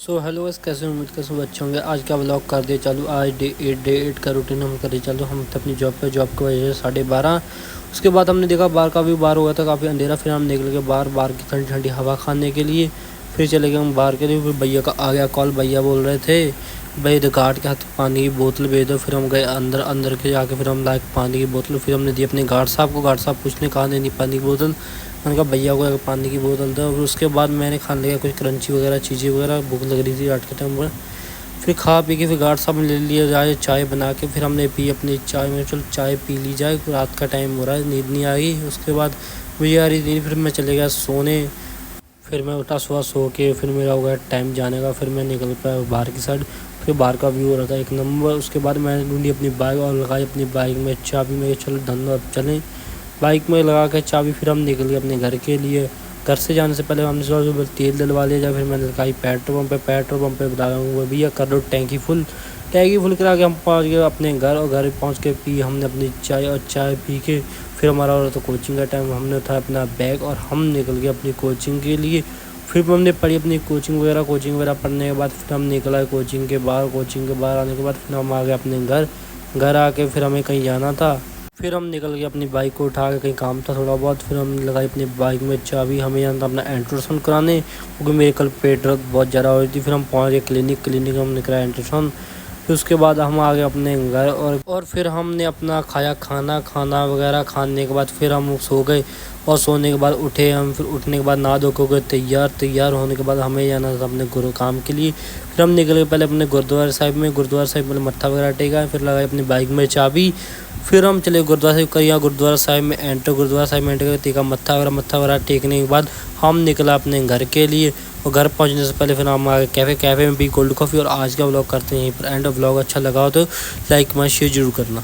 So hello guys, कैसे उम्मीद कर सब अच्छे होंगे। आज का व्लॉग कर दिया चालू। आज डे 8 का रूटीन हम कर दिए चालू। हम थे अपनी जॉब की वजह से 12:30। उसके बाद हमने देखा बाहर काफ़ी बार हुआ था, काफ़ी अंधेरा। फिर हम निकल के बाहर की ठंडी ठंडी हवा खाने के लिए फिर चले गए हम बाहर के लिए। फिर भैया का आ गया कॉल। भैया बोल रहे थे भाई इधर गार्ड के हाथ पानी की बोतल भेज दो। फिर हम गए अंदर के जाके फिर हम लाए पानी की बोतल। फिर हमने दी अपने गार्ड साहब को। गार्ड साहब कुछ नहीं कहा, नहीं पानी की बोतल। मैंने कहा भैया को पानी की बोतल दो। और उसके बाद मैंने खाने लगा कुछ क्रंची वगैरह चीज़ें वगैरह, भूख लग रही थी रात के टाइम पर। फिर खा पी के फिर गार्ड साहब ने ले लिया जाए चाय बना के। फिर हमने पी अपनी चाय में, चलो चाय पी ली जाए, रात का टाइम हो रहा है, नींद नहीं आ गई। उसके बाद मुझे आ रही थी, फिर मैं चले गया सोने। फिर मैं उठा सुबह सो के, फिर मेरा हो गया टाइम जाने का। फिर मैं निकल पाया बाहर की साइड। फिर बाहर का व्यू हो रहा था एक नंबर। उसके बाद मैंने ढूंढी अपनी बाइक और लगाई अपनी बाइक में चाबी। में चलो धंधा अब चलें। बाइक में लगा के चाबी फिर हम निकल गए अपने घर के लिए। घर से जाने से पहले हमने सुबह तेल डलवा लिया जाए। फिर मैंने लगाई पेट्रोल पंप पे बता रहा हूँ भैया कर दो टैंकी फुल। टैंकी फुल करा के हम पहुँच गए अपने घर। और घर पहुँच के पी हमने अपनी चाय। और चाय पी के फिर हमारा हो रहा था कोचिंग का टाइम। हमने उठाया अपना बैग और हम निकल गए अपनी कोचिंग के लिए। फिर हमने पढ़ी अपनी कोचिंग वगैरह पढ़ने के बाद फिर हम निकला कोचिंग के बाहर। कोचिंग के बाहर आने के बाद फिर हम आ गए अपने घर। घर आके फिर हमें कहीं जाना था। फिर हम निकल गए अपनी बाइक को उठा के, कहीं काम था थोड़ा बहुत। फिर हम लगाई अपनी बाइक में चाबी। हमें जाना था अपना अल्ट्रासाउंड कराने, क्योंकि मेरे कल पेट दर्द बहुत ज़्यादा हो रही थी। फिर हम पहुंच गए क्लिनिक हमने कराया अल्ट्रासाउंड। फिर उसके बाद हम आ गए अपने घर। और फिर हमने अपना खाया खाना वगैरह। खाने के बाद फिर हम सो गए। और सोने के बाद उठे हम। फिर उठने के बाद नहा धो के गए तैयार होने के बाद हमें जाना था अपने गुरु काम के लिए। फिर हम निकल गए पहले अपने गुरुद्वारा साहिब में मत्था वगैरह टेका। फिर लगाई अपनी बाइक में चाबी। फिर हम चले गुरुद्वारा साहिब में एंटर करके मत्था वगैरह टेकने के बाद हम निकला अपने घर के लिए। और घर पहुंचने से पहले फिर हम आ गए कैफ़े में भी कोल्ड कॉफ़ी। और आज का व्लॉग करते हैं यहीं पर एंड। व्लॉग अच्छा लगा हो तो लाइक शेयर जरूर करना।